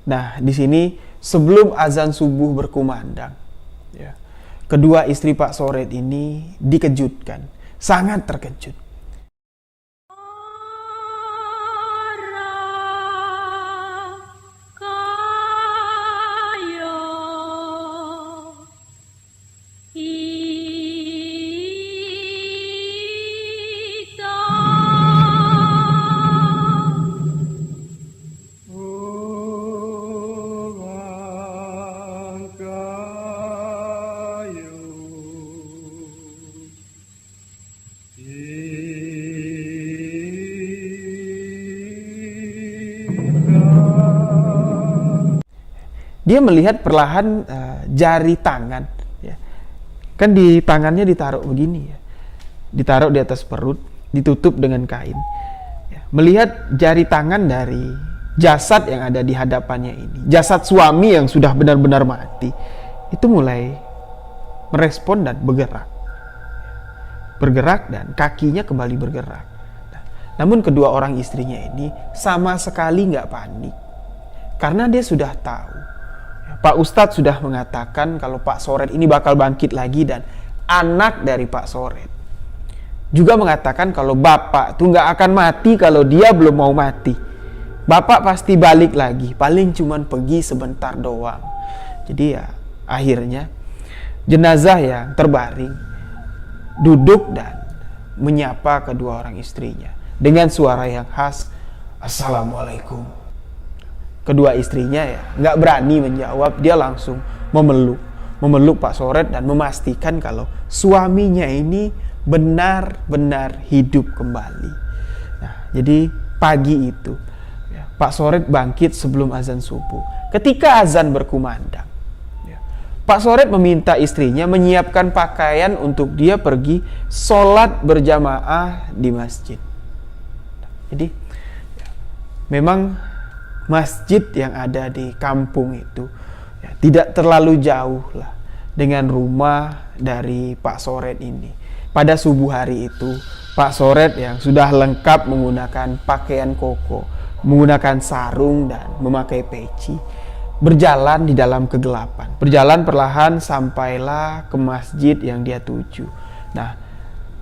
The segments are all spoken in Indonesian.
Nah, di sini sebelum azan subuh berkumandang, ya, kedua istri Pak Soret ini dikejutkan, sangat terkejut. Dia melihat perlahan jari tangan, ya. Kan di tangannya ditaruh begini, ya. Ditaruh di atas perut, ditutup dengan kain. Ya. Melihat jari tangan dari jasad yang ada di hadapannya ini, jasad suami yang sudah benar-benar mati, itu mulai merespon dan bergerak dan kakinya kembali bergerak. Nah, namun kedua orang istrinya ini sama sekali nggak panik, karena dia sudah tahu. Pak Ustadz sudah mengatakan kalau Pak Soret ini bakal bangkit lagi, dan anak dari Pak Soret juga mengatakan kalau bapak tuh nggak akan mati kalau dia belum mau mati. Bapak pasti balik lagi, paling cuman pergi sebentar doang. Jadi ya akhirnya jenazah yang terbaring duduk dan menyapa kedua orang istrinya dengan suara yang khas, "Assalamualaikum." Kedua istrinya ya nggak berani menjawab, dia langsung memeluk Pak Soret dan memastikan kalau suaminya ini benar-benar hidup kembali. Nah, jadi pagi itu ya, Pak Soret bangkit sebelum azan subuh. Ketika azan berkumandang, ya, Pak Soret meminta istrinya menyiapkan pakaian untuk dia pergi sholat berjamaah di masjid. Jadi ya, memang masjid yang ada di kampung itu ya, tidak terlalu jauh lah dengan rumah dari Pak Soret ini. Pada subuh hari itu, Pak Soret yang sudah lengkap menggunakan pakaian koko, menggunakan sarung dan memakai peci, berjalan di dalam kegelapan. Berjalan perlahan sampailah ke masjid yang dia tuju. Nah,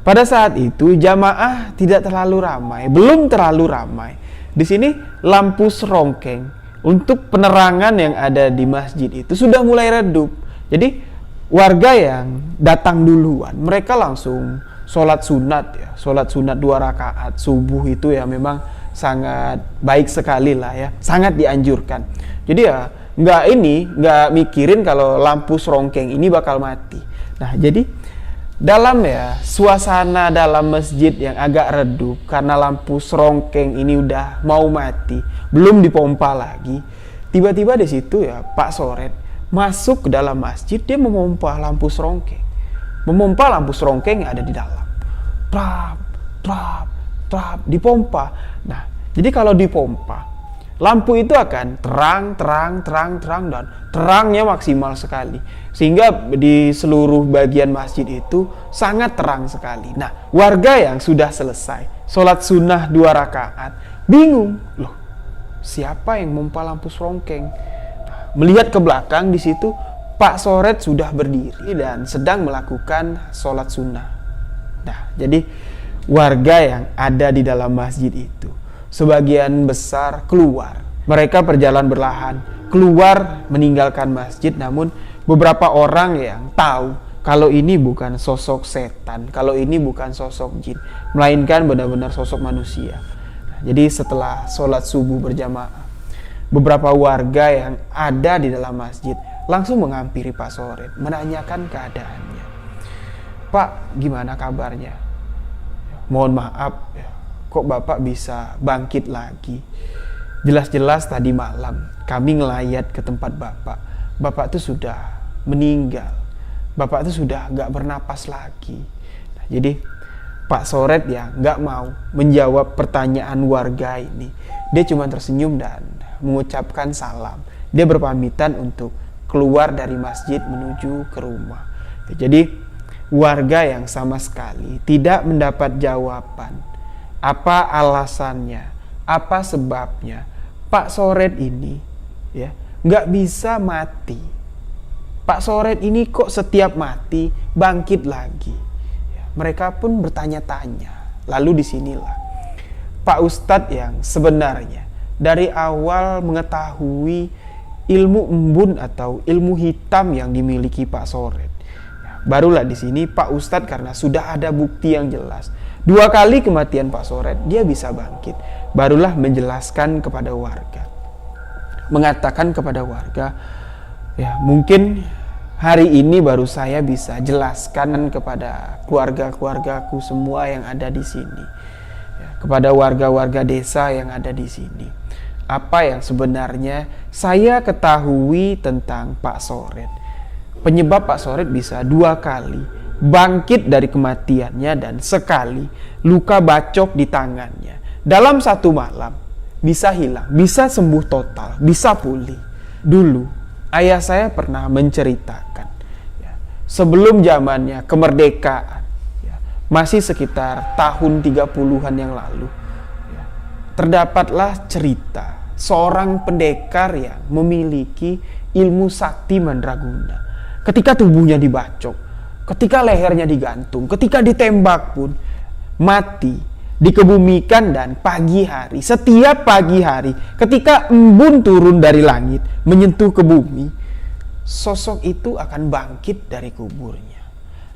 pada saat itu jamaah tidak terlalu ramai, belum terlalu ramai. Di sini lampu serongkeng untuk penerangan yang ada di masjid itu sudah mulai redup. Jadi warga yang datang duluan, mereka langsung sholat sunat ya, sholat sunat 2 rakaat subuh itu ya memang sangat baik sekali lah ya, sangat dianjurkan. Jadi ya nggak mikirin kalau lampu serongkeng ini bakal mati. Nah jadi dalam ya suasana dalam masjid yang agak redup karena lampu serongkeng ini udah mau mati, belum dipompa lagi. Tiba-tiba di situ ya Pak Soret masuk ke dalam masjid, dia memompa lampu serongkeng. Memompa lampu serongkeng yang ada di dalam. Trap, trap, trap, dipompa. Nah, jadi kalau dipompa, lampu itu akan terang dan terangnya maksimal sekali. Sehingga di seluruh bagian masjid itu sangat terang sekali. Nah, warga yang sudah selesai sholat sunnah 2 rakaat bingung, loh siapa yang memompa lampu serongkeng? Nah, melihat ke belakang, di situ Pak Soret sudah berdiri dan sedang melakukan sholat sunnah. Nah, jadi warga yang ada di dalam masjid itu sebagian besar keluar. Mereka berjalan berlahan keluar meninggalkan masjid, namun beberapa orang yang tahu kalau ini bukan sosok setan, kalau ini bukan sosok jin, melainkan benar-benar sosok manusia. Nah, jadi setelah sholat subuh berjamaah, beberapa warga yang ada di dalam masjid langsung menghampiri Pak Soret, menanyakan keadaannya. "Pak, gimana kabarnya? Mohon maaf, kok Bapak bisa bangkit lagi? Jelas-jelas tadi malam kami ngelayat ke tempat Bapak. Bapak tuh sudah meninggal. Bapak tuh sudah gak bernapas lagi." Nah, jadi Pak Soret ya gak mau menjawab pertanyaan warga ini. Dia cuma tersenyum dan mengucapkan salam. Dia berpamitan untuk keluar dari masjid menuju ke rumah. Jadi warga yang sama sekali tidak mendapat jawaban apa alasannya, apa sebabnya Pak Soret ini ya, nggak bisa mati. Pak Soret ini kok setiap mati bangkit lagi. Ya, mereka pun bertanya-tanya. Lalu disinilah Pak Ustadz yang sebenarnya dari awal mengetahui ilmu embun atau ilmu hitam yang dimiliki Pak Soret. Ya, barulah di sini Pak Ustadz karena sudah ada bukti yang jelas. 2 kali kematian Pak Soret dia bisa bangkit. Barulah menjelaskan kepada warga. Mengatakan kepada warga, ya mungkin hari ini baru saya bisa jelaskan kepada keluarga-keluargaku semua yang ada di sini, ya, kepada warga-warga desa yang ada di sini, apa yang sebenarnya saya ketahui tentang Pak Soret. Penyebab Pak Soret bisa 2 kali bangkit dari kematiannya dan sekali luka bacok di tangannya. Dalam 1 malam bisa hilang, bisa sembuh total, bisa pulih. Dulu ayah saya pernah menceritakan, ya, sebelum zamannya kemerdekaan, ya, masih sekitar tahun 30-an yang lalu, ya, terdapatlah cerita seorang pendekar yang memiliki ilmu sakti mandraguna. Ketika tubuhnya dibacok, ketika lehernya digantung, ketika ditembak pun mati, dikebumikan, dan pagi hari, setiap pagi hari ketika embun turun dari langit menyentuh ke bumi, sosok itu akan bangkit dari kuburnya.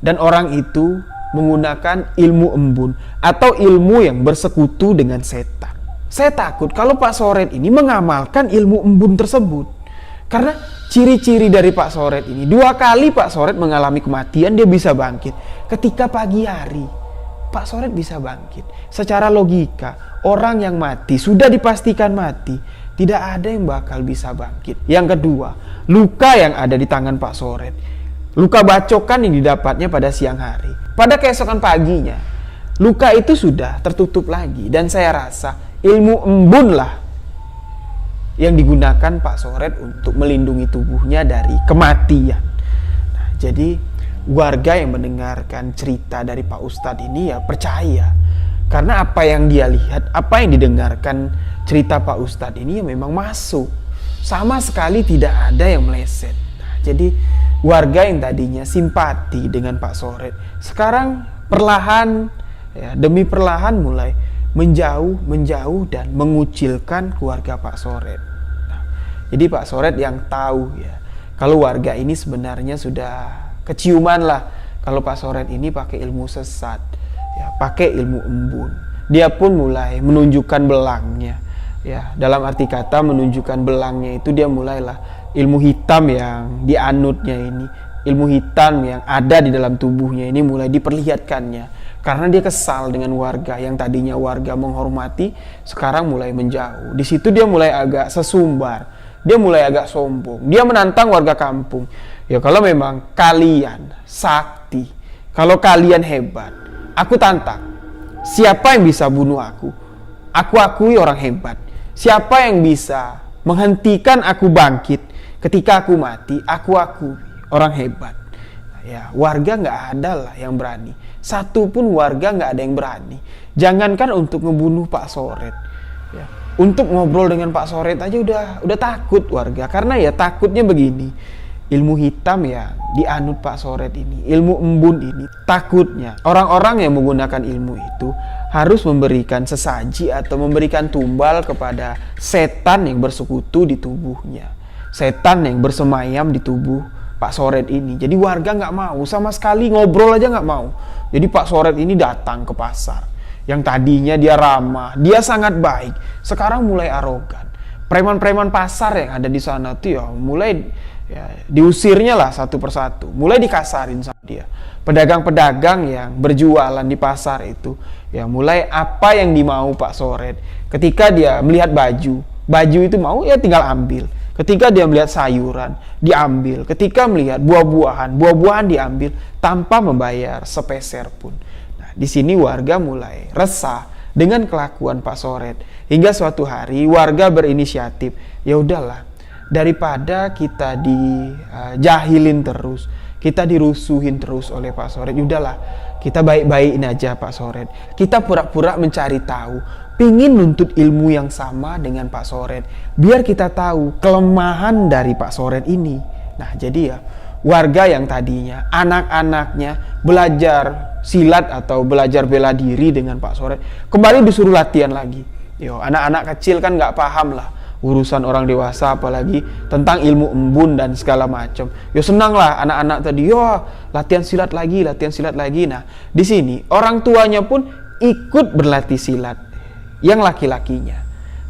Dan orang itu menggunakan ilmu embun atau ilmu yang bersekutu dengan setan. Saya takut kalau Pak Soret ini mengamalkan ilmu embun tersebut. Karena ciri-ciri dari Pak Soret ini, 2 kali Pak Soret mengalami kematian dia bisa bangkit. Ketika pagi hari Pak Soret bisa bangkit. Secara logika, orang yang mati, sudah dipastikan mati, tidak ada yang bakal bisa bangkit. Yang kedua, luka yang ada di tangan Pak Soret, luka bacokan yang didapatnya pada siang hari, pada keesokan paginya, luka itu sudah tertutup lagi. Dan saya rasa ilmu embun lah yang digunakan Pak Soret untuk melindungi tubuhnya dari kematian. Nah, jadi warga yang mendengarkan cerita dari Pak Ustadz ini ya percaya. Karena apa yang dia lihat, apa yang didengarkan cerita Pak Ustadz ini ya memang masuk. Sama sekali tidak ada yang meleset. Nah, jadi warga yang tadinya simpati dengan Pak Soret, sekarang perlahan, ya, demi perlahan mulai menjauh dan mengucilkan keluarga Pak Soret. Nah, jadi Pak Soret yang tahu ya, kalau warga ini sebenarnya sudah keciuman lah kalau Pak Soret ini pakai ilmu sesat, ya, pakai ilmu embun. Dia pun mulai menunjukkan belangnya, ya, dalam arti kata menunjukkan belangnya itu dia mulailah ilmu hitam yang dianutnya ini, ilmu hitam yang ada di dalam tubuhnya ini mulai diperlihatkannya. Karena dia kesal dengan warga yang tadinya warga menghormati, sekarang mulai menjauh. Di situ dia mulai agak sesumbar, dia mulai agak sombong, dia menantang warga kampung. Ya kalau memang kalian sakti, kalau kalian hebat, aku tantang. Siapa yang bisa bunuh aku? Aku akui orang hebat. Siapa yang bisa menghentikan aku bangkit ketika aku mati? Aku akui orang hebat. Ya, warga nggak ada lah yang berani. Satu pun warga nggak ada yang berani. Jangankan untuk ngebunuh Pak Soret. Ya, untuk ngobrol dengan Pak Soret aja udah takut warga. Karena ya takutnya begini. Ilmu hitam yang dianut Pak Soret ini, ilmu embun ini, takutnya orang-orang yang menggunakan ilmu itu harus memberikan sesaji atau memberikan tumbal kepada setan yang bersekutu di tubuhnya, setan yang bersemayam di tubuh Pak Soret ini. Jadi warga nggak mau, sama sekali ngobrol aja nggak mau. Jadi Pak Soret ini datang ke pasar, yang tadinya dia ramah, dia sangat baik, sekarang mulai arogan. Preman-preman pasar yang ada di sana tuh ya mulai diusirnya lah satu persatu, mulai dikasarin sama dia. Pedagang-pedagang yang berjualan di pasar itu ya mulai apa yang dimau Pak Soret. Ketika dia melihat baju itu mau ya tinggal ambil. Ketika dia melihat sayuran diambil. Ketika melihat buah-buahan diambil tanpa membayar sepeser pun. Nah, di sini warga mulai resah dengan kelakuan Pak Soret. Hingga suatu hari warga berinisiatif, ya udahlah, daripada kita dijahilin terus, kita dirusuhin terus oleh Pak Soret, udahlah kita baik-baikin aja Pak Soret. Kita pura-pura mencari tahu pingin nuntut ilmu yang sama dengan Pak Soret, biar kita tahu kelemahan dari Pak Soret ini. Nah, jadi ya, warga yang tadinya anak-anaknya belajar silat atau belajar bela diri dengan Pak Soret, kembali disuruh latihan lagi. Yo, anak-anak kecil kan nggak paham lah urusan orang dewasa, apalagi tentang ilmu embun dan segala macam. Yo, senang lah anak-anak tadi, yo latihan silat lagi, latihan silat lagi. Nah, di sini orang tuanya pun ikut berlatih silat, yang laki-lakinya.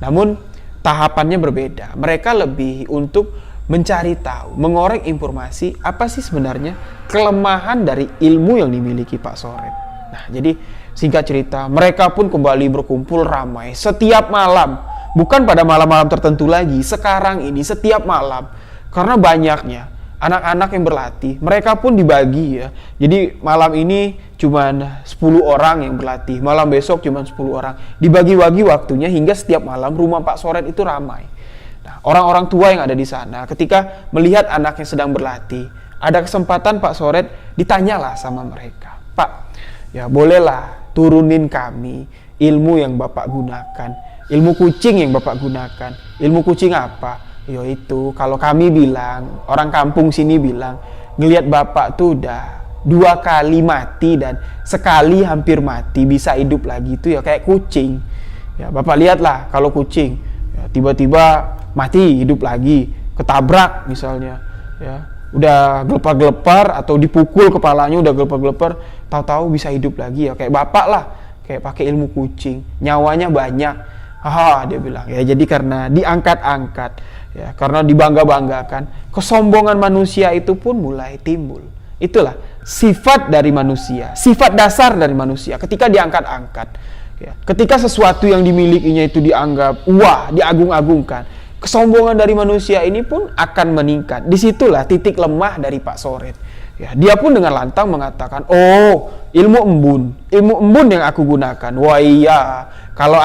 Namun tahapannya berbeda. Mereka lebih untuk mencari tahu, mengorek informasi apa sih sebenarnya kelemahan dari ilmu yang dimiliki Pak Soret. Nah, jadi singkat cerita, mereka pun kembali berkumpul ramai setiap malam. Bukan pada malam-malam tertentu lagi, sekarang ini setiap malam. Karena banyaknya anak-anak yang berlatih, mereka pun dibagi ya. Jadi malam ini cuman 10 orang yang berlatih, malam besok cuman 10 orang. Dibagi-bagi waktunya hingga setiap malam rumah Pak Soret itu ramai. Nah, orang-orang tua yang ada di sana ketika melihat anaknya sedang berlatih, ada kesempatan Pak Soret ditanyalah sama mereka, "Pak, ya bolehlah turunin kami ilmu yang Bapak gunakan, ilmu kucing yang Bapak gunakan." Ilmu kucing apa? Yaitu kalau kami bilang, orang kampung sini bilang, ngelihat Bapak tuh udah 2 kali mati dan sekali hampir mati, bisa hidup lagi, itu ya kayak kucing. Ya, Bapak lihatlah kalau kucing ya, tiba-tiba mati hidup lagi, ketabrak misalnya, ya udah gelepar-gelepar atau dipukul kepalanya udah gelepar-gelepar, tahu-tahu bisa hidup lagi, ya kayak Bapak lah, kayak pakai ilmu kucing, nyawanya banyak. Dia bilang ya, jadi karena diangkat-angkat ya, karena dibangga-banggakan, kesombongan manusia itu pun mulai timbul. Itulah sifat dari manusia, sifat dasar dari manusia ketika diangkat-angkat ya, ketika sesuatu yang dimilikinya itu dianggap wah, diagung-agungkan, kesombongan dari manusia ini pun akan meningkat. Disitulah titik lemah dari Pak Soret. Ya, dia pun dengan lantang mengatakan, "Oh, ilmu embun yang aku gunakan. Wah iya, kalau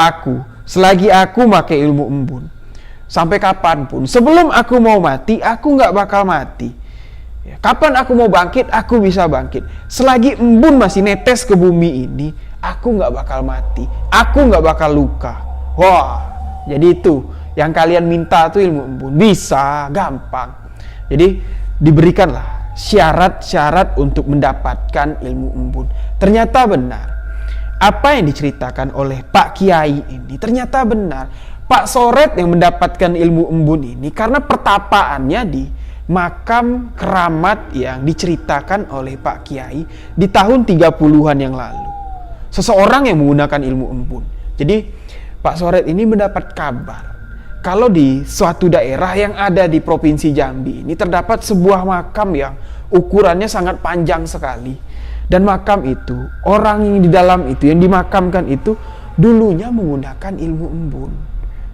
selagi aku pakai ilmu embun, sampai kapanpun, sebelum aku mau mati, aku nggak bakal mati. Ya, kapan aku mau bangkit, aku bisa bangkit. Selagi embun masih netes ke bumi ini, aku nggak bakal mati. Aku nggak bakal luka." Wah, jadi itu yang kalian minta tuh ilmu embun, bisa gampang. Jadi diberikanlah syarat-syarat untuk mendapatkan ilmu embun. Ternyata benar apa yang diceritakan oleh Pak Kiai ini, ternyata benar. Pak Soret yang mendapatkan ilmu embun ini karena pertapaannya di makam keramat yang diceritakan oleh Pak Kiai di tahun 30-an yang lalu. Seseorang yang menggunakan ilmu embun. Jadi Pak Soret ini mendapat kabar kalau di suatu daerah yang ada di Provinsi Jambi ini terdapat sebuah makam yang ukurannya sangat panjang sekali. Dan makam itu, orang yang di dalam itu, yang dimakamkan itu dulunya menggunakan ilmu embun.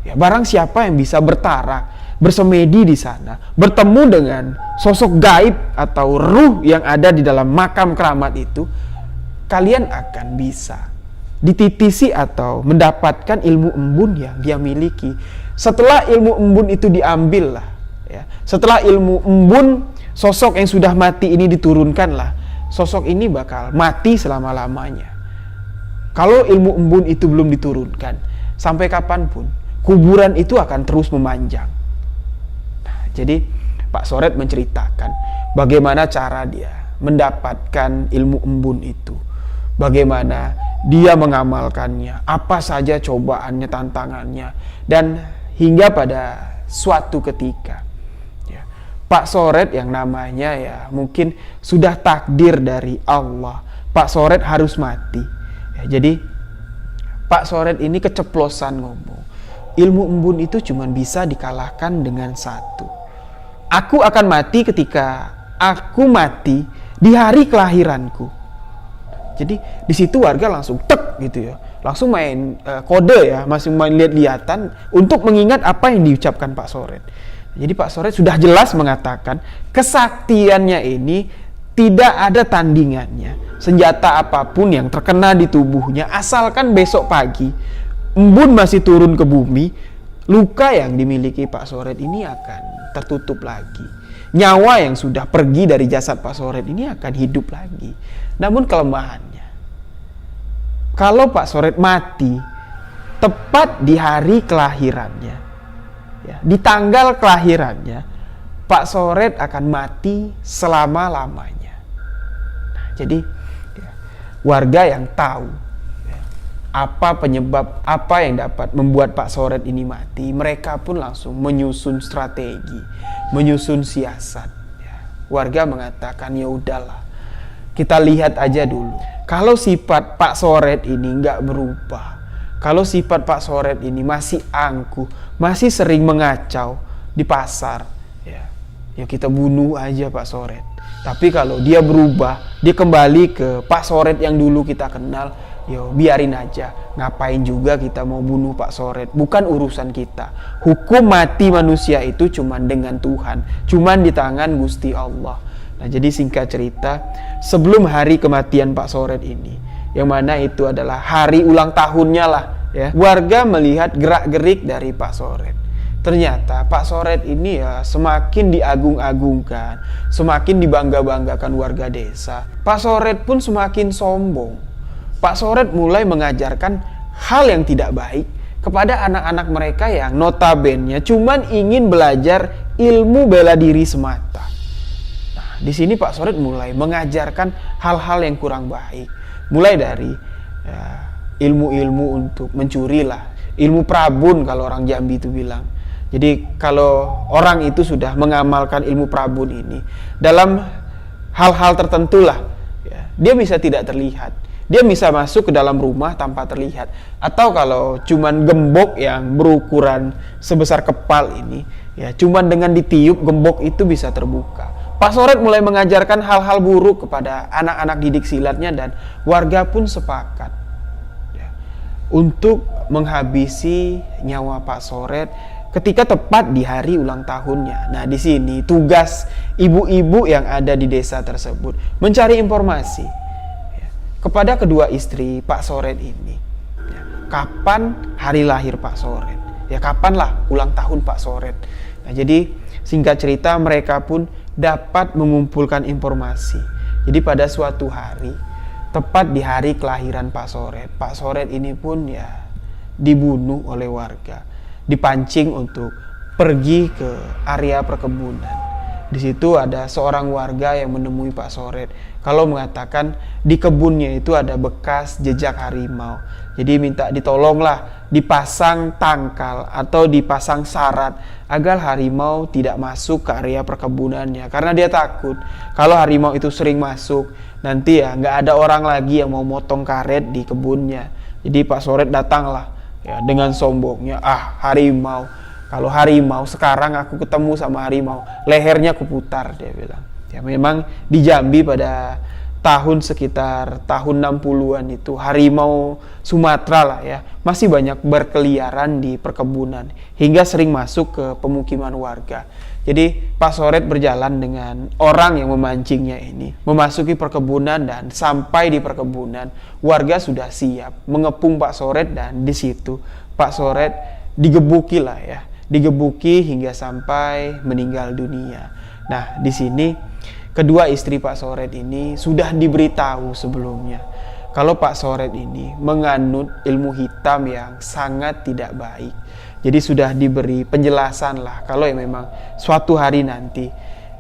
Ya, barang siapa yang bisa bertarak, bersemedi di sana, bertemu dengan sosok gaib atau ruh yang ada di dalam makam keramat itu, kalian akan bisa dititisi atau mendapatkan ilmu embun yang dia miliki. Setelah ilmu embun itu diambil lah, ya, setelah ilmu embun sosok yang sudah mati ini diturunkan lah, sosok ini bakal mati selama-lamanya. Kalau ilmu embun itu belum diturunkan, sampai kapanpun kuburan itu akan terus memanjang. Nah, jadi Pak Soret menceritakan bagaimana cara dia mendapatkan ilmu embun itu, bagaimana dia mengamalkannya, apa saja cobaannya, tantangannya, dan hingga pada suatu ketika ya, Pak Soret yang namanya ya mungkin sudah takdir dari Allah, Pak Soret harus mati ya. Jadi Pak Soret ini keceplosan ngomong, ilmu embun itu cuma bisa dikalahkan dengan satu. Aku akan mati ketika aku mati di hari kelahiranku. Jadi di situ warga langsung tek gitu ya, langsung main kode ya, masih main lihat-lihatan untuk mengingat apa yang diucapkan Pak Soret. Jadi Pak Soret sudah jelas mengatakan kesaktiannya ini tidak ada tandingannya. Senjata apapun yang terkena di tubuhnya, asalkan besok pagi embun masih turun ke bumi, luka yang dimiliki Pak Soret ini akan tertutup lagi. Nyawa yang sudah pergi dari jasad Pak Soret ini akan hidup lagi. Namun kelemahannya, kalau Pak Soret mati tepat di hari kelahirannya, ya, di tanggal kelahirannya, Pak Soret akan mati selama-lamanya. Nah, jadi ya, warga yang tahu ya, apa penyebab, apa yang dapat membuat Pak Soret ini mati, mereka pun langsung menyusun strategi, menyusun siasat. Ya, warga mengatakan, ya udahlah, kita lihat aja dulu. Kalau sifat Pak Soret ini nggak berubah, kalau sifat Pak Soret ini masih angkuh, masih sering mengacau di pasar, ya kita bunuh aja Pak Soret. Tapi kalau dia berubah, dia kembali ke Pak Soret yang dulu kita kenal, ya biarin aja. Ngapain juga kita mau bunuh Pak Soret? Bukan urusan kita. Hukum mati manusia itu cuman dengan Tuhan, cuman di tangan Gusti Allah. Nah, jadi singkat cerita, sebelum hari kematian Pak Soret ini, yang mana itu adalah hari ulang tahunnya lah, ya, warga melihat gerak-gerik dari Pak Soret. Ternyata Pak Soret ini ya semakin diagung-agungkan, semakin dibangga-banggakan warga desa. Pak Soret pun semakin sombong. Pak Soret mulai mengajarkan hal yang tidak baik kepada anak-anak mereka yang notabene cuman ingin belajar ilmu bela diri semata. Di sini Pak Soret mulai mengajarkan hal-hal yang kurang baik. Mulai dari ya, ilmu-ilmu untuk mencuri lah. Ilmu prabun kalau orang Jambi itu bilang. Jadi kalau orang itu sudah mengamalkan ilmu prabun ini, dalam hal-hal tertentu lah, ya, dia bisa tidak terlihat. Dia bisa masuk ke dalam rumah tanpa terlihat. Atau kalau cuman gembok yang berukuran sebesar kepal ini, ya cuman dengan ditiup gembok itu bisa terbuka. Pak Soret mulai mengajarkan hal-hal buruk kepada anak-anak didik silatnya dan warga pun sepakat ya, untuk menghabisi nyawa Pak Soret ketika tepat di hari ulang tahunnya. Nah, di sini tugas ibu-ibu yang ada di desa tersebut mencari informasi ya, kepada kedua istri Pak Soret ini. Ya, kapan hari lahir Pak Soret? Ya, kapanlah ulang tahun Pak Soret? Nah, jadi singkat cerita mereka pun dapat mengumpulkan informasi. Jadi pada suatu hari, tepat di hari kelahiran Pak Soret ini pun ya dibunuh oleh warga, dipancing untuk pergi ke area perkebunan. Di situ ada seorang warga yang menemui Pak Soret, kalau mengatakan di kebunnya itu ada bekas jejak harimau. Jadi minta ditolonglah dipasang tangkal atau dipasang syarat agar harimau tidak masuk ke area perkebunannya. Karena dia takut kalau harimau itu sering masuk, nanti ya nggak ada orang lagi yang mau motong karet di kebunnya. Jadi Pak Soret datanglah ya dengan sombongnya, harimau. Kalau harimau, sekarang aku ketemu sama harimau, lehernya kuputar, dia bilang. Ya memang di Jambi pada tahun sekitar tahun 60-an itu harimau Sumatera lah ya masih banyak berkeliaran di perkebunan hingga sering masuk ke pemukiman warga. Jadi Pak Soret berjalan dengan orang yang memancingnya ini memasuki perkebunan dan sampai di perkebunan warga sudah siap mengepung Pak Soret dan di situ Pak Soret digebuki lah ya, digebuki hingga sampai meninggal dunia. Nah, di sini kedua istri Pak Soret ini sudah diberitahu sebelumnya kalau Pak Soret ini menganut ilmu hitam yang sangat tidak baik. Jadi sudah diberi penjelasan lah kalau yang memang suatu hari nanti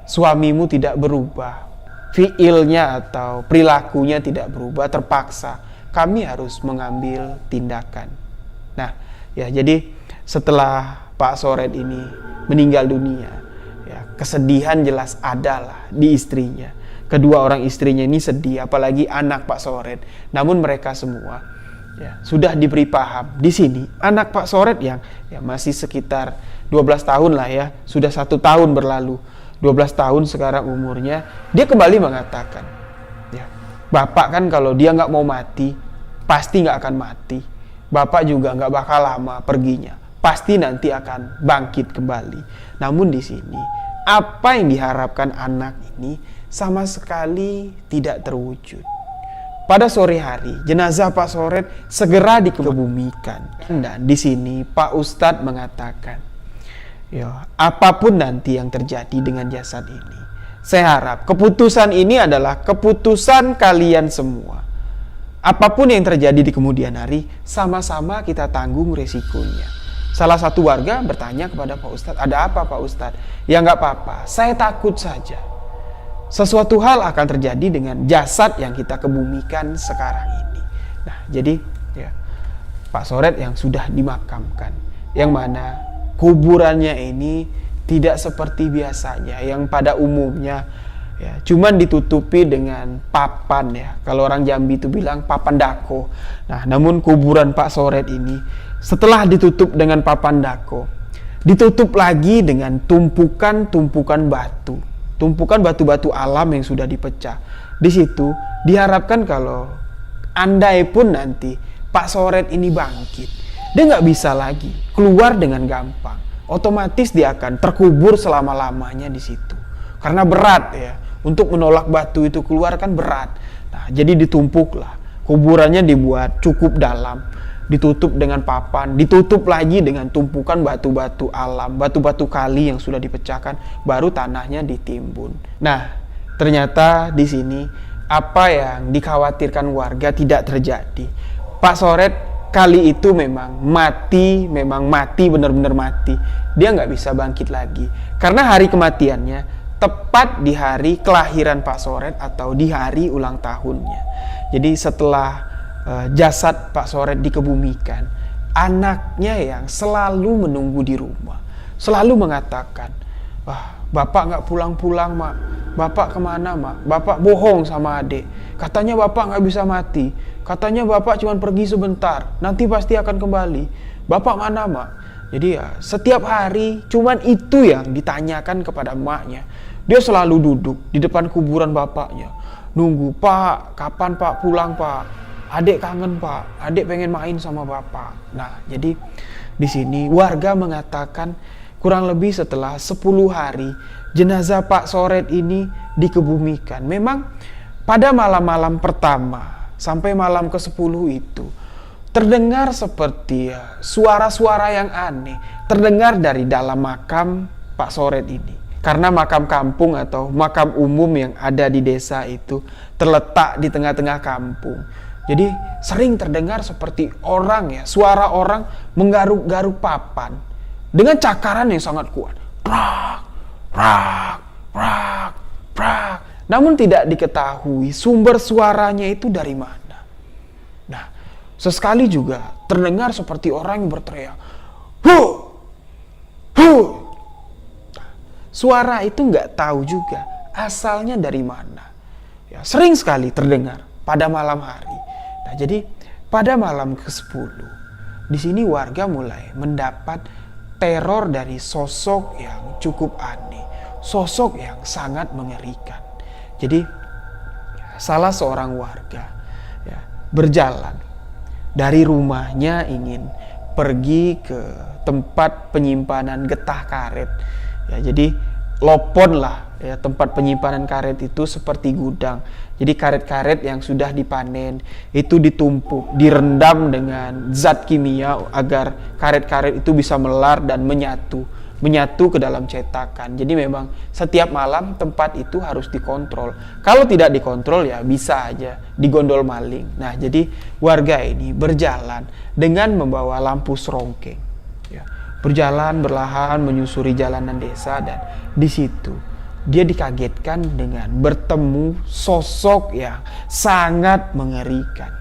suamimu tidak berubah, fiilnya atau perilakunya tidak berubah, terpaksa kami harus mengambil tindakan. Nah, ya jadi setelah Pak Soret ini meninggal dunia, kesedihan jelas adalah di istrinya. Kedua orang istrinya ini sedih, apalagi anak Pak Soret. Namun mereka semua ya, sudah diberi paham. Di sini anak Pak Soret yang ya, masih sekitar 12 tahun lah ya, sudah 1 tahun berlalu. 12 tahun sekarang umurnya, dia kembali mengatakan, ya, Bapak kan kalau dia nggak mau mati, pasti nggak akan mati. Bapak juga nggak bakal lama perginya, pasti nanti akan bangkit kembali. Namun di sini apa yang diharapkan anak ini sama sekali tidak terwujud. Pada sore hari, jenazah Pak Soret segera dikebumikan. Dan di sini Pak Ustadz mengatakan, ya, apapun nanti yang terjadi dengan jasad ini, saya harap keputusan ini adalah keputusan kalian semua. apapun yang terjadi di kemudian hari, sama-sama kita tanggung resikonya. Salah satu warga bertanya kepada Pak Ustadz, ada apa Pak Ustadz? Ya nggak apa-apa, saya takut saja. Sesuatu hal akan terjadi dengan jasad yang kita kebumikan sekarang ini. Nah, jadi ya, Pak Soret yang sudah dimakamkan, yang mana kuburannya ini tidak seperti biasanya, yang pada umumnya ya, cuman ditutupi dengan papan ya. Kalau orang Jambi itu bilang papan dako. Nah, namun kuburan Pak Soret ini setelah ditutup dengan papan dako, ditutup lagi dengan tumpukan-tumpukan batu. Tumpukan batu-batu alam yang sudah dipecah. Di situ diharapkan kalau andai pun nanti Pak Soret ini bangkit, dia nggak bisa lagi keluar dengan gampang. Otomatis dia akan terkubur selama-lamanya di situ. Karena berat ya. Untuk menolak batu itu keluar kan berat. Nah, jadi ditumpuklah. Kuburannya dibuat cukup dalam. Ditutup dengan papan, ditutup lagi dengan tumpukan batu-batu alam, batu-batu kali yang sudah dipecahkan, baru tanahnya ditimbun. Nah, ternyata di sini apa yang dikhawatirkan warga tidak terjadi. Pak Soret kali itu memang mati benar-benar mati. Dia nggak bisa bangkit lagi. Karena hari kematiannya tepat di hari kelahiran Pak Soret atau di hari ulang tahunnya. Jadi setelah jasad Pak Soret dikebumikan, anaknya yang selalu menunggu di rumah selalu mengatakan, wah, bapak nggak pulang-pulang mak, bapak kemana mak, bapak bohong sama adik, katanya bapak nggak bisa mati, katanya bapak cuma pergi sebentar, nanti pasti akan kembali, bapak mana mak. Jadi ya setiap hari cuman itu yang ditanyakan kepada emaknya. Dia selalu duduk di depan kuburan bapaknya, nunggu, pak kapan pak pulang pak, adik kangen pak, adik pengen main sama bapak. Nah, jadi di sini warga mengatakan kurang lebih setelah 10 hari jenazah Pak Soret ini dikebumikan. Memang pada malam-malam pertama sampai malam ke-10 itu terdengar seperti suara-suara yang aneh terdengar dari dalam makam Pak Soret ini. Karena makam kampung atau makam umum yang ada di desa itu terletak di tengah-tengah kampung. Jadi sering terdengar seperti orang ya, suara orang menggaruk-garuk papan dengan cakaran yang sangat kuat. Prak, prak, prak, prak. Namun tidak diketahui sumber suaranya itu dari mana. Nah, sesekali juga terdengar seperti orang yang berteriak, hu, hu. Suara itu nggak tahu juga asalnya dari mana. Ya, sering sekali terdengar pada malam hari. Nah, jadi pada malam ke-10 di sini warga mulai mendapat teror dari sosok yang cukup aneh, sosok yang sangat mengerikan. Jadi salah seorang warga ya, berjalan dari rumahnya ingin pergi ke tempat penyimpanan getah karet. Ya, jadi lopon lah ya, tempat penyimpanan karet itu seperti gudang. Jadi karet-karet yang sudah dipanen itu ditumpuk, direndam dengan zat kimia agar karet-karet itu bisa melar dan menyatu ke dalam cetakan. Jadi memang setiap malam tempat itu harus dikontrol. Kalau tidak dikontrol ya bisa aja digondol maling. Nah, jadi warga ini berjalan dengan membawa lampu serongkeng. Ya, berjalan berlahan menyusuri jalanan desa dan di situ dia dikagetkan dengan bertemu sosok yang sangat mengerikan.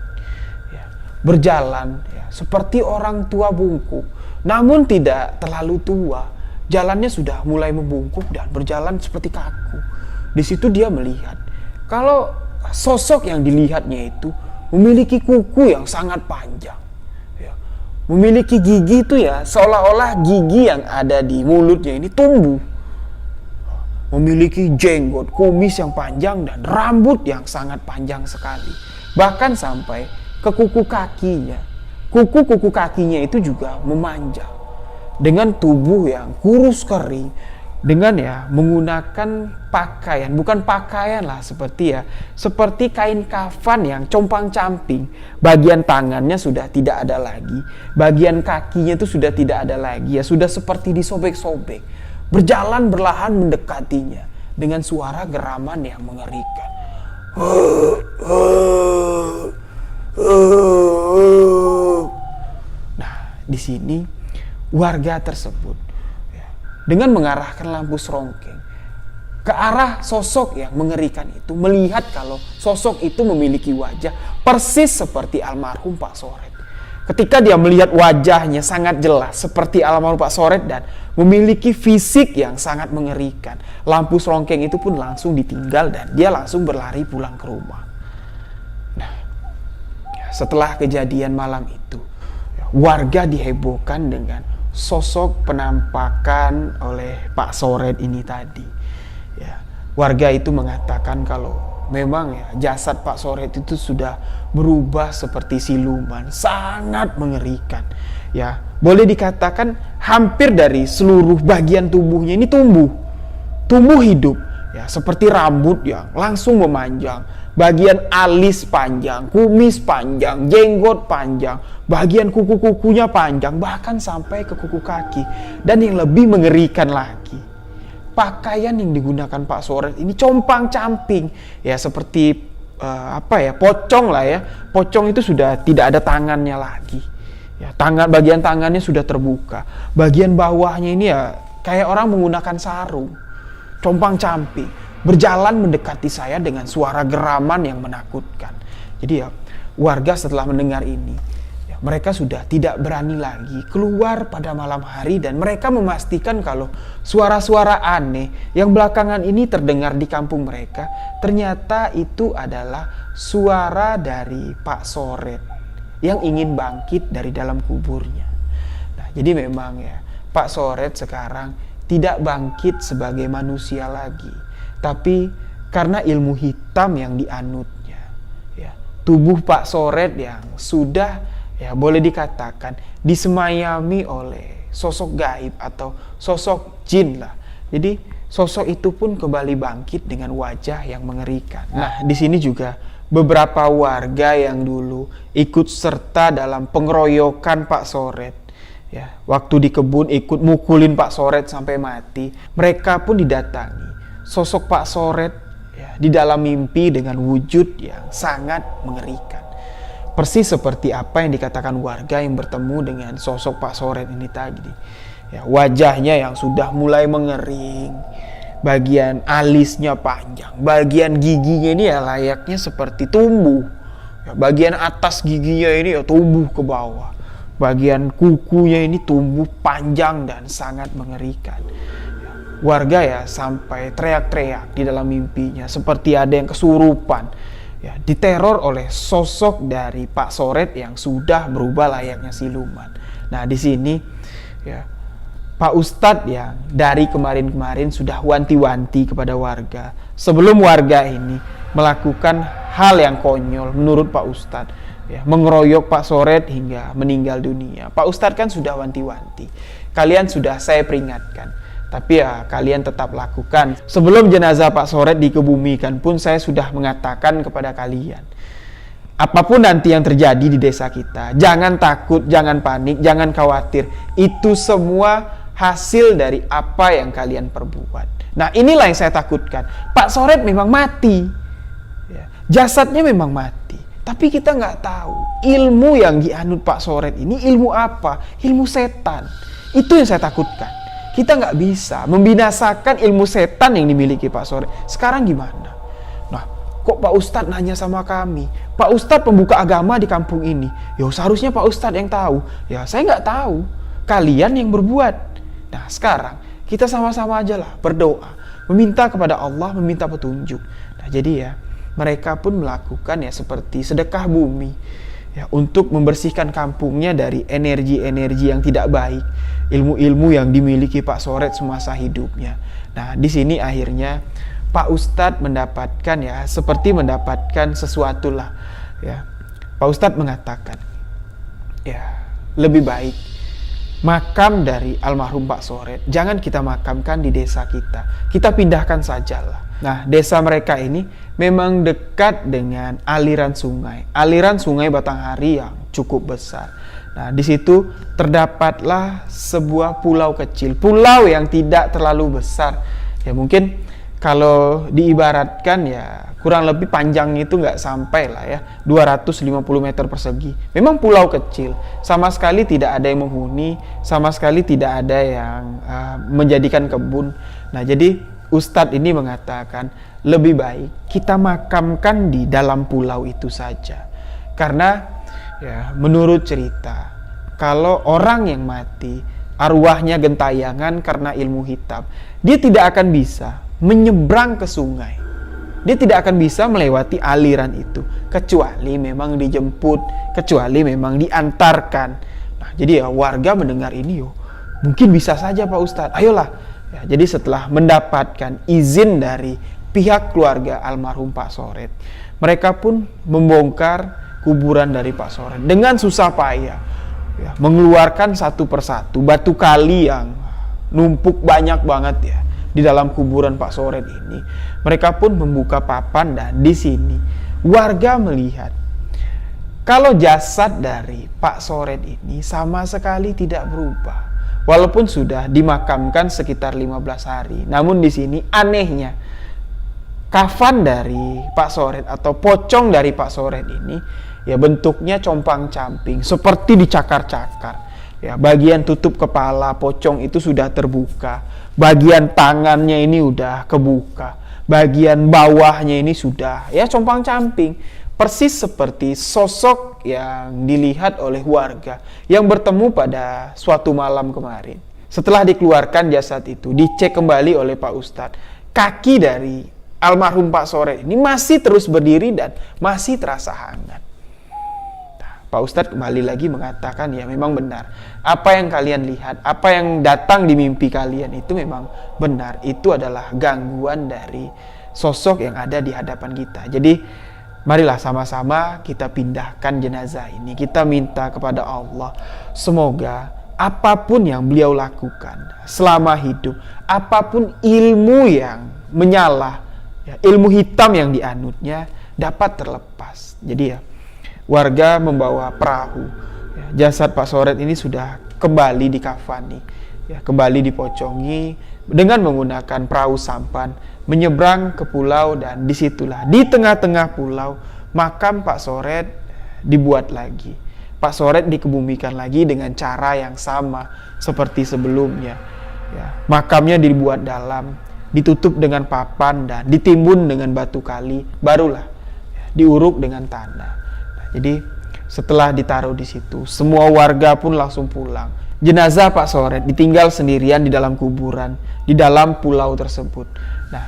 Ya, berjalan ya, seperti orang tua bungkuk, namun tidak terlalu tua. Jalannya sudah mulai membungkuk dan berjalan seperti kaku. Di situ dia melihat kalau sosok yang dilihatnya itu memiliki kuku yang sangat panjang. Ya, memiliki gigi itu ya seolah-olah gigi yang ada di mulutnya ini tumbuh. Memiliki jenggot, kumis yang panjang dan rambut yang sangat panjang sekali. Bahkan sampai ke kuku kakinya. Kuku-kuku kakinya itu juga memanjang. Dengan tubuh yang kurus kering. Dengan ya menggunakan pakaian, bukan pakaian lah seperti kain kafan yang compang-camping. Bagian tangannya sudah tidak ada lagi. Bagian kakinya itu sudah tidak ada lagi. Ya sudah seperti disobek-sobek. Berjalan berlahan mendekatinya dengan suara geraman yang mengerikan. Nah, di sini warga tersebut ya, dengan mengarahkan lampu serongkeng ke arah sosok yang mengerikan itu, melihat kalau sosok itu memiliki wajah persis seperti almarhum Pak Soret. Ketika dia melihat wajahnya sangat jelas seperti almarhum Pak Soret dan memiliki fisik yang sangat mengerikan, lampu serongkeng itu pun langsung ditinggal dan dia langsung berlari pulang ke rumah. Nah, setelah kejadian malam itu, warga dihebohkan dengan sosok penampakan oleh Pak Soret ini tadi. Ya, warga itu mengatakan kalau memang ya jasad Pak Soret itu sudah berubah seperti siluman, sangat mengerikan. Ya, boleh dikatakan hampir dari seluruh bagian tubuhnya ini tumbuh hidup. Ya, seperti rambut yang langsung memanjang, bagian alis panjang, kumis panjang, jenggot panjang, bagian kuku-kukunya panjang, bahkan sampai ke kuku kaki. Dan yang lebih mengerikan lagi, pakaian yang digunakan Pak Soret ini compang-camping, ya seperti pocong lah ya. Pocong itu sudah tidak ada tangannya lagi. Ya, bagian tangannya sudah terbuka. Bagian bawahnya ini ya kayak orang menggunakan sarung. Compang-camping, berjalan mendekati saya dengan suara geraman yang menakutkan. Jadi ya, warga setelah mendengar ini, ya, mereka sudah tidak berani lagi keluar pada malam hari dan mereka memastikan kalau suara-suara aneh yang belakangan ini terdengar di kampung mereka ternyata itu adalah suara dari Pak Soret yang ingin bangkit dari dalam kuburnya. Nah, jadi memang ya, Pak Soret sekarang tidak bangkit sebagai manusia lagi, tapi karena ilmu hitam yang dianutnya, ya, tubuh Pak Soret yang sudah ya boleh dikatakan disemayami oleh sosok gaib atau sosok jin lah. Jadi sosok itu pun kembali bangkit dengan wajah yang mengerikan. Nah, di sini juga beberapa warga yang dulu ikut serta dalam pengeroyokan Pak Soret, ya, waktu di kebun ikut mukulin Pak Soret sampai mati, mereka pun didatangi sosok Pak Soret ya, di dalam mimpi dengan wujud yang sangat mengerikan. Persis seperti apa yang dikatakan warga yang bertemu dengan sosok Pak Soret ini tadi. Ya, wajahnya yang sudah mulai mengering, bagian alisnya panjang, bagian giginya ini ya layaknya seperti tumbuh. Ya, bagian atas giginya ini ya tumbuh ke bawah. Bagian kukunya ini tumbuh panjang dan sangat mengerikan. Warga ya sampai teriak-teriak di dalam mimpinya seperti ada yang kesurupan. Ya, diteror oleh sosok dari Pak Soret yang sudah berubah layaknya siluman. Nah, di sini ya Pak Ustadz yang dari kemarin-kemarin sudah wanti-wanti kepada warga sebelum warga ini melakukan hal yang konyol menurut Pak Ustadz, ya, mengeroyok Pak Soret hingga meninggal dunia. Pak Ustadz kan sudah wanti-wanti, kalian sudah saya peringatkan, tapi ya kalian tetap lakukan. Sebelum jenazah Pak Soret dikebumikan pun saya sudah mengatakan kepada kalian, apapun nanti yang terjadi di desa kita, jangan takut, jangan panik, jangan khawatir. Itu semua hasil dari apa yang kalian perbuat. Nah, inilah yang saya takutkan. Pak Soret memang mati, ya, jasadnya memang mati, tapi kita nggak tahu ilmu yang dianut Pak Soret ini ilmu apa, ilmu setan. Itu yang saya takutkan. Kita nggak bisa membinasakan ilmu setan yang dimiliki Pak Soret. Sekarang gimana? Nah, kok Pak Ustadz nanya sama kami? Pak Ustadz pembuka agama di kampung ini. Ya seharusnya Pak Ustadz yang tahu. Ya saya nggak tahu. Kalian yang berbuat. Nah, sekarang kita sama-sama aja lah berdoa, meminta kepada Allah, meminta petunjuk. Nah, jadi ya mereka pun melakukan ya seperti sedekah bumi, ya, untuk membersihkan kampungnya dari energi-energi yang tidak baik, ilmu-ilmu yang dimiliki Pak Soret semasa hidupnya. Nah, di sini akhirnya Pak Ustadz mendapatkan ya seperti mendapatkan sesuatu lah, ya. Pak Ustadz mengatakan, ya lebih baik makam dari almarhum Pak Soret jangan kita makamkan di desa kita. Kita pindahkan sajalah. Nah, desa mereka ini memang dekat dengan aliran sungai Batanghari yang cukup besar. Nah, di situ terdapatlah sebuah pulau kecil, pulau yang tidak terlalu besar. Ya mungkin kalau diibaratkan ya kurang lebih panjangnya itu nggak sampai lah ya 250 meter persegi. Memang pulau kecil, sama sekali tidak ada yang menghuni, sama sekali tidak ada yang menjadikan kebun. Nah, jadi Ustadz ini mengatakan lebih baik kita makamkan di dalam pulau itu saja. Karena ya menurut cerita, kalau orang yang mati arwahnya gentayangan karena ilmu hitam, dia tidak akan bisa menyeberang ke sungai. Dia tidak akan bisa melewati aliran itu kecuali memang dijemput, kecuali memang diantarkan. Nah, jadi ya warga mendengar ini, mungkin bisa saja Pak Ustadz, ayolah. Ya, jadi setelah mendapatkan izin dari pihak keluarga almarhum Pak Soret, mereka pun membongkar kuburan dari Pak Soret dengan susah payah, ya, mengeluarkan satu persatu batu kali yang numpuk banyak banget ya di dalam kuburan Pak Soret ini. Mereka pun membuka papan dan di sini warga melihat kalau jasad dari Pak Soret ini sama sekali tidak berubah. Walaupun sudah dimakamkan sekitar 15 hari. Namun di sini anehnya kafan dari Pak Soret atau pocong dari Pak Soret ini ya bentuknya compang-camping seperti dicakar-cakar. Ya, bagian tutup kepala pocong itu sudah terbuka, bagian tangannya ini udah kebuka, bagian bawahnya ini sudah ya compang-camping, persis seperti sosok yang dilihat oleh warga yang bertemu pada suatu malam kemarin. Setelah dikeluarkan jasad itu, dicek kembali oleh Pak Ustadz, kaki dari almarhum Pak Soret ini masih terus berdiri dan masih terasa hangat. Pak Ustadz kembali lagi mengatakan ya memang benar. Apa yang kalian lihat, apa yang datang di mimpi kalian itu memang benar. Itu adalah gangguan dari sosok yang ada di hadapan kita. Jadi marilah sama-sama kita pindahkan jenazah ini. Kita minta kepada Allah semoga apapun yang beliau lakukan selama hidup, apapun ilmu yang menyala, ya, ilmu hitam yang dianutnya dapat terlepas. Jadi ya warga membawa perahu. Ya, jasad Pak Soret ini sudah kembali dikafani, ya, kembali dipocongi dengan menggunakan perahu sampan, menyeberang ke pulau dan disitulah di tengah-tengah pulau makam Pak Soret dibuat lagi. Pak Soret dikebumikan lagi dengan cara yang sama seperti sebelumnya. Ya, makamnya dibuat dalam, ditutup dengan papan dan ditimbun dengan batu kali, barulah ya, diuruk dengan tanah. Jadi setelah ditaruh di situ, semua warga pun langsung pulang. Jenazah Pak Soret ditinggal sendirian di dalam kuburan, di dalam pulau tersebut. Nah,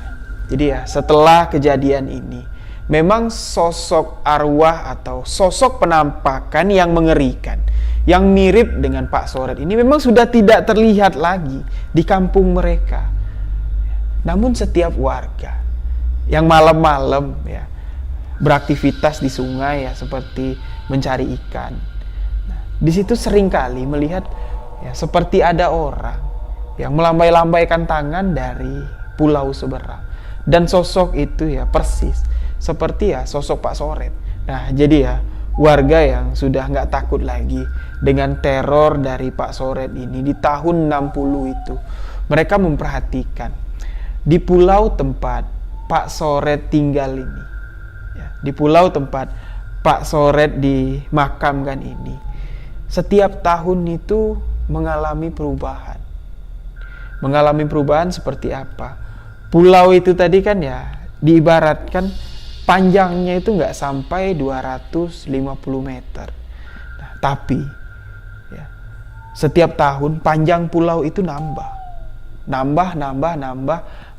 jadi ya setelah kejadian ini, memang sosok arwah atau sosok penampakan yang mengerikan, yang mirip dengan Pak Soret ini memang sudah tidak terlihat lagi di kampung mereka. Namun setiap warga yang malam-malam ya beraktivitas di sungai ya seperti mencari ikan. Nah, di situ seringkali melihat ya seperti ada orang yang melambai-lambaikan tangan dari pulau seberang. Dan sosok itu ya persis seperti ya sosok Pak Soret. Nah, jadi ya warga yang sudah nggak takut lagi dengan teror dari Pak Soret ini di tahun 60 itu. Mereka memperhatikan di pulau tempat Pak Soret tinggal ini, di pulau tempat Pak Soret dimakamkan ini, setiap tahun itu mengalami perubahan. Mengalami perubahan seperti apa? Pulau itu tadi kan ya diibaratkan panjangnya itu nggak sampai 250 meter. Nah, tapi ya, setiap tahun panjang pulau itu nambah.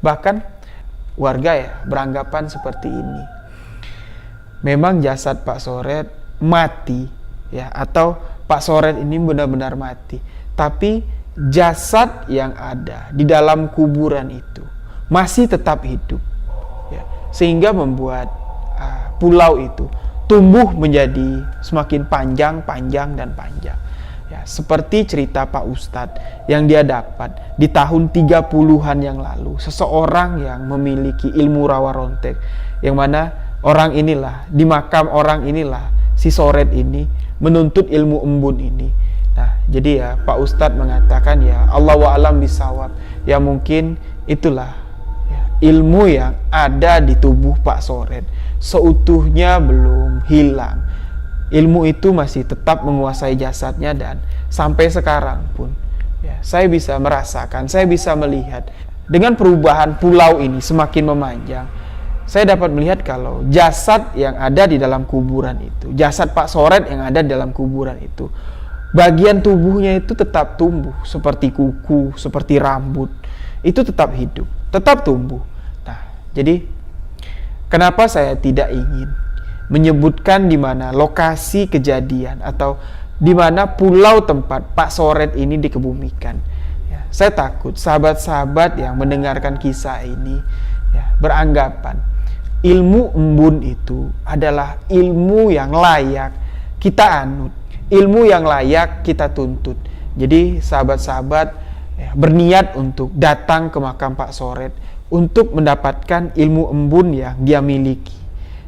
Bahkan warga ya beranggapan seperti ini. Memang jasad Pak Soret mati ya, atau Pak Soret ini benar-benar mati, tapi jasad yang ada di dalam kuburan itu masih tetap hidup ya, sehingga membuat pulau itu tumbuh menjadi semakin panjang ya, seperti cerita Pak Ustadz yang dia dapat di tahun 30-an yang lalu, seseorang yang memiliki ilmu rawa rontek, yang mana orang inilah, di makam orang inilah si Soret ini menuntut ilmu embun ini. Nah, jadi ya Pak Ustadz mengatakan ya Allahu a'lam bishawab, ya mungkin itulah ya, ilmu yang ada di tubuh Pak Soret seutuhnya belum hilang. Ilmu itu masih tetap menguasai jasadnya, dan sampai sekarang pun ya, saya bisa merasakan, saya bisa melihat dengan perubahan pulau ini semakin memanjang. Saya dapat melihat kalau jasad yang ada di dalam kuburan itu, jasad Pak Soret yang ada di dalam kuburan itu, bagian tubuhnya itu tetap tumbuh, seperti kuku, seperti rambut, itu tetap hidup, tetap tumbuh. Nah, jadi kenapa saya tidak ingin menyebutkan di mana lokasi kejadian atau di mana pulau tempat Pak Soret ini dikebumikan. Ya, saya takut sahabat-sahabat yang mendengarkan kisah ini ya, beranggapan ilmu embun itu adalah ilmu yang layak kita anut, ilmu yang layak kita tuntut. Jadi sahabat-sahabat ya, berniat untuk datang ke makam Pak Soret untuk mendapatkan ilmu embun yang dia miliki.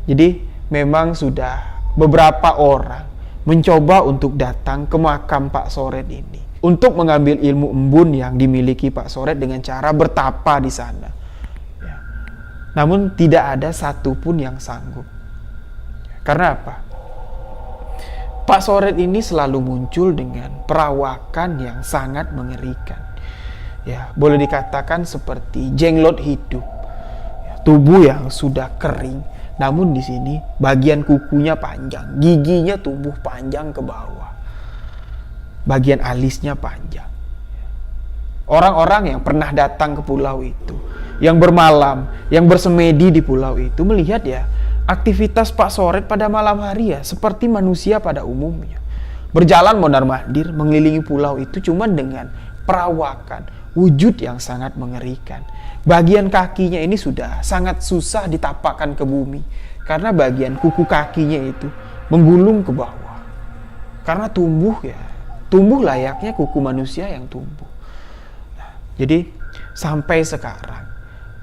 Jadi memang sudah beberapa orang mencoba untuk datang ke makam Pak Soret ini untuk mengambil ilmu embun yang dimiliki Pak Soret dengan cara bertapa di sana. Ya. Namun tidak ada satupun yang sanggup. Karena apa? Pak Soret ini selalu muncul dengan perawakan yang sangat mengerikan. Ya, boleh dikatakan seperti jenglot hidup. Ya, tubuh yang sudah kering. Namun di sini bagian kukunya panjang, giginya tumbuh panjang ke bawah, bagian alisnya panjang. Orang-orang yang pernah datang ke pulau itu, yang bermalam, yang bersemedi di pulau itu, melihat ya aktivitas Pak Soret pada malam hari ya seperti manusia pada umumnya. Berjalan mondar-mandir mengelilingi pulau itu cuma dengan perawakan, wujud yang sangat mengerikan. Bagian kakinya ini sudah sangat susah ditapakkan ke bumi karena bagian kuku kakinya itu menggulung ke bawah. Karena tumbuh layaknya kuku manusia yang tumbuh. Nah, jadi sampai sekarang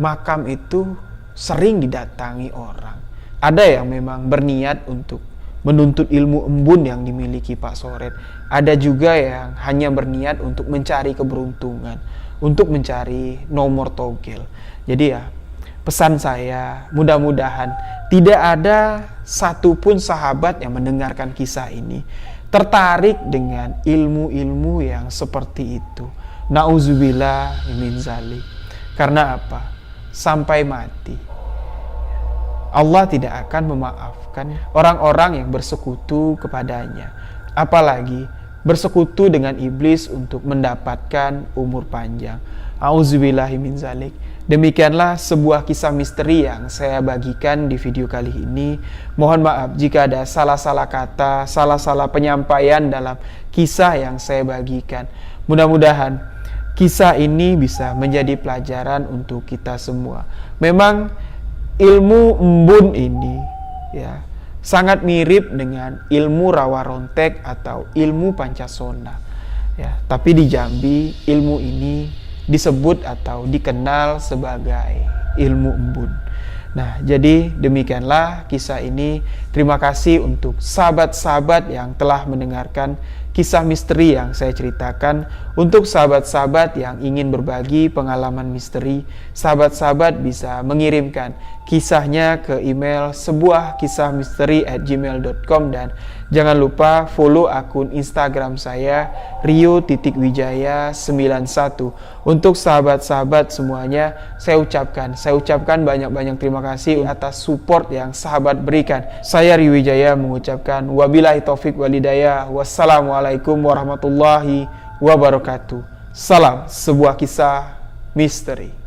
makam itu sering didatangi orang. Ada yang memang berniat untuk menuntut ilmu embun yang dimiliki Pak Soret. Ada juga yang hanya berniat untuk mencari keberuntungan, untuk mencari nomor togel. Jadi ya, pesan saya mudah-mudahan tidak ada satupun sahabat yang mendengarkan kisah ini tertarik dengan ilmu-ilmu yang seperti itu. Nauzubillah min zalik. Karena apa? Sampai mati Allah tidak akan memaafkan orang-orang yang bersekutu kepadanya, apalagi bersekutu dengan iblis untuk mendapatkan umur panjang. Auzubillahi min zalik. Demikianlah sebuah kisah misteri yang saya bagikan di video kali ini. Mohon maaf jika ada salah-salah kata, salah-salah penyampaian dalam kisah yang saya bagikan. Mudah-mudahan kisah ini bisa menjadi pelajaran untuk kita semua. Memang ilmu embun ini ya sangat mirip dengan ilmu rawa rontek atau ilmu pancasona. Ya, tapi di Jambi ilmu ini disebut atau dikenal sebagai ilmu embun. Nah, jadi demikianlah kisah ini. Terima kasih untuk sahabat-sahabat yang telah mendengarkan kisah misteri yang saya ceritakan. Untuk sahabat-sahabat yang ingin berbagi pengalaman misteri, sahabat-sahabat bisa mengirimkan kisahnya ke email sebuahkisahmisteri@gmail.com, dan jangan lupa follow akun Instagram saya rio.wijaya91. Untuk sahabat-sahabat semuanya, saya ucapkan banyak-banyak terima kasih atas support yang sahabat berikan. Saya Rio Wijaya mengucapkan wabillahi taufik walhidayah. Wassalamualaikum warahmatullahi wabarakatuh. Salam sebuah kisah misteri.